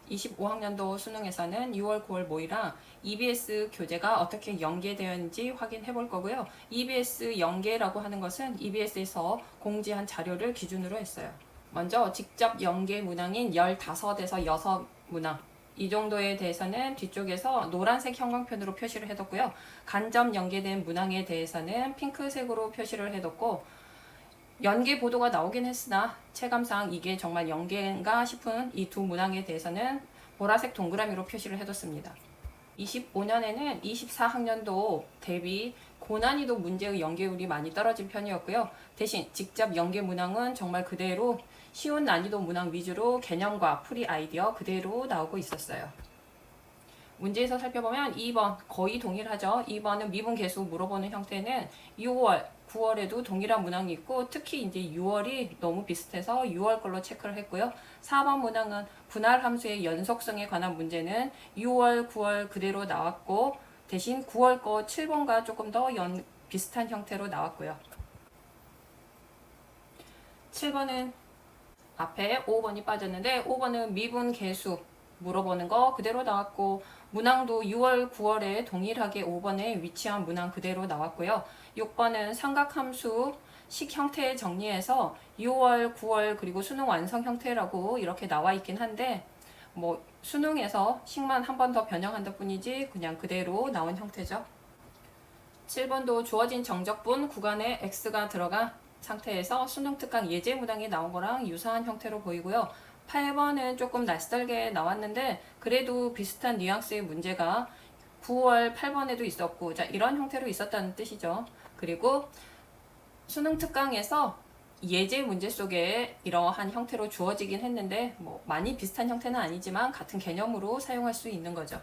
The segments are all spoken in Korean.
25학년도 수능에서는 6월, 9월 모의랑 EBS 교재가 어떻게 연계되었는지 확인해 볼 거고요. EBS 연계라고 하는 것은 EBS에서 공지한 자료를 기준으로 했어요. 먼저 직접 연계 문항인 15에서 6 문항 이 정도에 대해서는 뒤쪽에서 노란색 형광펜으로 표시를 해뒀고요. 간접 연계된 문항에 대해서는 핑크색으로 표시를 해뒀고, 연계 보도가 나오긴 했으나 체감상 이게 정말 연계인가 싶은 이 두 문항에 대해서는 보라색 동그라미로 표시를 해뒀습니다. 25년에는 24학년도 대비 고난이도 문제의 연계율이 많이 떨어진 편이었고요. 대신 직접 연계 문항은 정말 그대로 쉬운 난이도 문항 위주로 개념과 풀이 아이디어 그대로 나오고 있었어요. 문제에서 살펴보면 2번 거의 동일하죠. 2번은 미분 계수 물어보는 형태는 6월, 9월에도 동일한 문항이 있고, 특히 이제 6월이 너무 비슷해서 6월 걸로 체크를 했고요. 4번 문항은 분할 함수의 연속성에 관한 문제는 6월, 9월 그대로 나왔고, 대신 9월 거 7번과 조금 더 비슷한 형태로 나왔고요. 7번은 앞에 5번이 빠졌는데 5번은 미분 계수 물어보는 거 그대로 나왔고, 문항도 6월, 9월에 동일하게 5번에 위치한 문항 그대로 나왔고요. 6번은 삼각함수 식 형태 정리해서 6월, 9월 그리고 수능 완성 형태라고 이렇게 나와 있긴 한데, 뭐 수능에서 식만 한 번 더 변형한다 뿐이지 그냥 그대로 나온 형태죠. 7번도 주어진 정적분 구간에 X가 들어간 상태에서 수능 특강 예제 문항이 나온 거랑 유사한 형태로 보이고요. 8번은 조금 낯설게 나왔는데 그래도 비슷한 뉘앙스의 문제가 9월 8번에도 있었고, 자, 이런 형태로 있었다는 뜻이죠. 그리고 수능 특강에서 예제 문제 속에 이러한 형태로 주어지긴 했는데 뭐 많이 비슷한 형태는 아니지만 같은 개념으로 사용할 수 있는 거죠.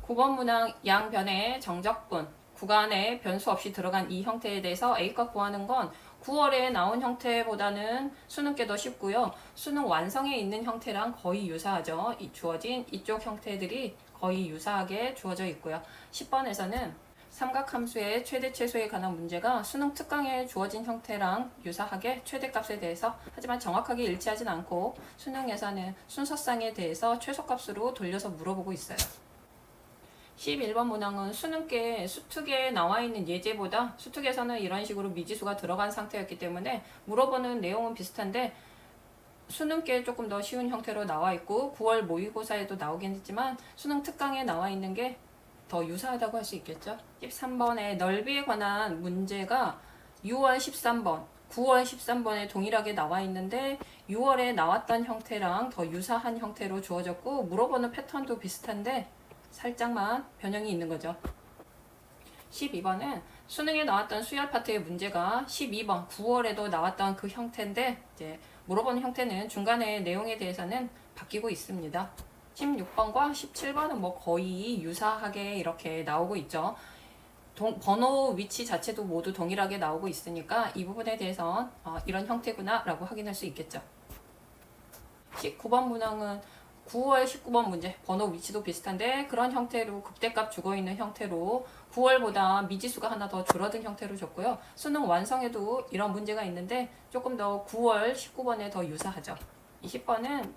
9번 문항 양변의 정적분 구간에 변수 없이 들어간 이 형태에 대해서 A값 구하는 건 9월에 나온 형태보다는 수능께 더 쉽고요. 수능 완성에 있는 형태랑 거의 유사하죠. 주어진 이쪽 형태들이 거의 유사하게 주어져 있고요. 10번에서는 삼각함수의 최대 최소에 관한 문제가 수능 특강에 주어진 형태랑 유사하게 최대값에 대해서, 하지만 정확하게 일치하진 않고 수능에서는 순서상에 대해서 최소값으로 돌려서 물어보고 있어요. 11번 문항은 수능께 수특에 나와 있는 예제보다 수특에서는 이런 식으로 미지수가 들어간 상태였기 때문에 물어보는 내용은 비슷한데 수능께 조금 더 쉬운 형태로 나와 있고, 9월 모의고사에도 나오긴 했지만 수능 특강에 나와 있는 게 더 유사하다고 할 수 있겠죠. 13번의 넓이에 관한 문제가 6월 13번, 9월 13번에 동일하게 나와 있는데 6월에 나왔던 형태랑 더 유사한 형태로 주어졌고, 물어보는 패턴도 비슷한데 살짝만 변형이 있는 거죠. 12번은 수능에 나왔던 수열 파트의 문제가 12번 9월에도 나왔던 그 형태인데, 이제 물어보는 형태는 중간에 내용에 대해서는 바뀌고 있습니다. 16번과 17번은 뭐 거의 유사하게 이렇게 나오고 있죠. 번호 위치 자체도 모두 동일하게 나오고 있으니까 이 부분에 대해서 이런 형태구나 라고 확인할 수 있겠죠. 19번 문항은 9월 19번 문제, 번호 위치도 비슷한데 그런 형태로 극대값 죽어있는 형태로 9월보다 미지수가 하나 더 줄어든 형태로 줬고요. 수능 완성에도 이런 문제가 있는데 조금 더 9월 19번에 더 유사하죠. 20번은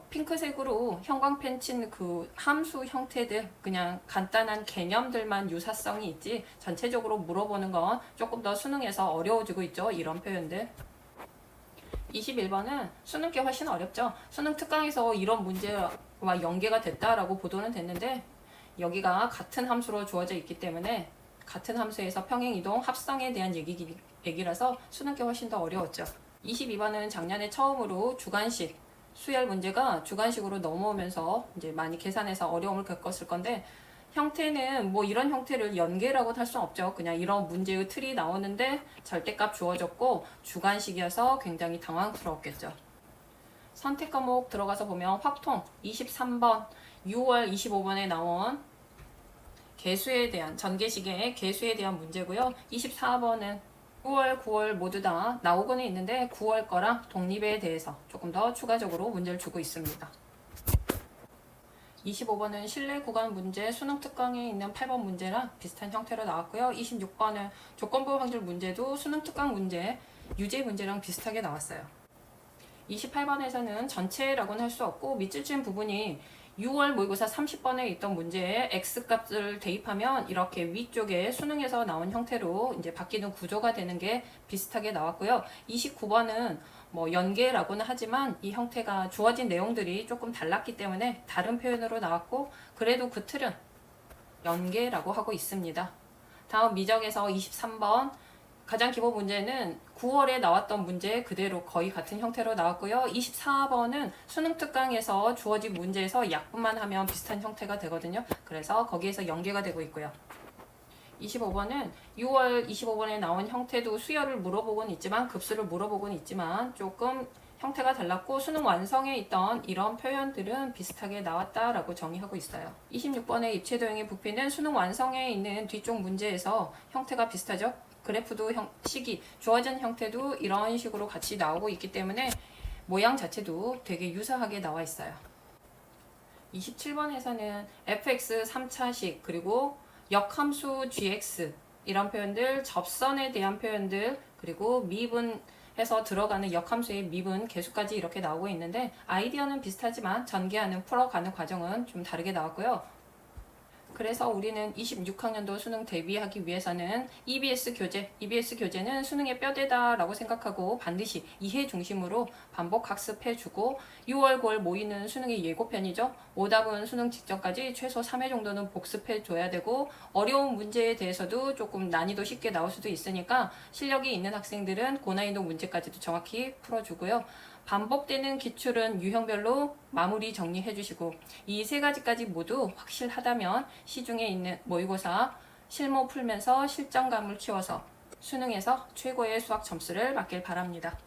핑크색으로 형광펜 친 그 함수 형태들, 그냥 간단한 개념들만 유사성이 있지 전체적으로 물어보는 건 조금 더 수능에서 어려워지고 있죠. 이런 표현들. 21번은 수능께 훨씬 어렵죠. 수능 특강에서 이런 문제와 연계가 됐다라고 보도는 됐는데 여기가 같은 함수로 주어져 있기 때문에 같은 함수에서 평행이동 합성에 대한 얘기라서 수능께 훨씬 더 어려웠죠. 22번은 작년에 처음으로 주관식 수열 문제가 주관식으로 넘어오면서 이제 많이 계산해서 어려움을 겪었을 건데, 형태는 뭐 이런 형태를 연계라고 할 수는 없죠. 그냥 이런 문제의 틀이 나오는데 절대값 주어졌고 주관식이어서 굉장히 당황스러웠겠죠. 선택 과목 들어가서 보면 확통 23번 6월 25번에 나온 개수에 대한 전개식의 개수에 대한 문제고요. 24번은 9월, 9월 모두 다 나오고는 있는데 9월 거랑 독립에 대해서 조금 더 추가적으로 문제를 주고 있습니다. 25번은 실내 구간 문제 수능 특강에 있는 8번 문제랑 비슷한 형태로 나왔고요. 26번은 조건부 확률 문제도 수능 특강 문제 유제 문제랑 비슷하게 나왔어요. 28번에서는 전체라고는 할 수 없고 밑줄 부분이 6월 모의고사 30번에 있던 문제에 x값을 대입하면 이렇게 위쪽에 수능에서 나온 형태로 이제 바뀌는 구조가 되는 게 비슷하게 나왔고요. 29번은 뭐 연계라고는 하지만 이 형태가 주어진 내용들이 조금 달랐기 때문에 다른 표현으로 나왔고 그래도 그 틀은 연계라고 하고 있습니다. 다음 미적에서 23번 가장 기본 문제는 9월에 나왔던 문제 그대로 거의 같은 형태로 나왔고요. 24번은 수능 특강에서 주어진 문제에서 약분만 하면 비슷한 형태가 되거든요. 그래서 거기에서 연계가 되고 있고요. 25번은 6월 25번에 나온 형태도 수열을 물어보곤 있지만 급수를 물어보곤 있지만 조금 형태가 달랐고 수능 완성에 있던 이런 표현들은 비슷하게 나왔다라고 정의하고 있어요. 26번의 입체도형의 부피는 수능 완성에 있는 뒤쪽 문제에서 형태가 비슷하죠. 그래프도 식이 주어진 형태도 이런 식으로 같이 나오고 있기 때문에 모양 자체도 되게 유사하게 나와 있어요. 27번에서는 fx 3차식 그리고 역함수 gx 이런 표현들, 접선에 대한 표현들, 그리고 미분해서 들어가는 역함수의 미분 개수까지 이렇게 나오고 있는데 아이디어는 비슷하지만 전개하는 풀어가는 과정은 좀 다르게 나왔고요. 그래서 우리는 26학년도 수능 대비하기 위해서는 EBS 교재는 수능의 뼈대다라고 생각하고 반드시 이해 중심으로 반복 학습해주고 6월, 9월 모이는 수능의 예고편이죠. 오답은 수능 직전까지 최소 3회 정도는 복습해줘야 되고 어려운 문제에 대해서도 조금 난이도 쉽게 나올 수도 있으니까 실력이 있는 학생들은 고난이도 문제까지도 정확히 풀어주고요. 반복되는 기출은 유형별로 마무리 정리해 주시고 이 세 가지까지 모두 확실하다면 시중에 있는 모의고사 실무 풀면서 실전감을 키워서 수능에서 최고의 수학 점수를 받길 바랍니다.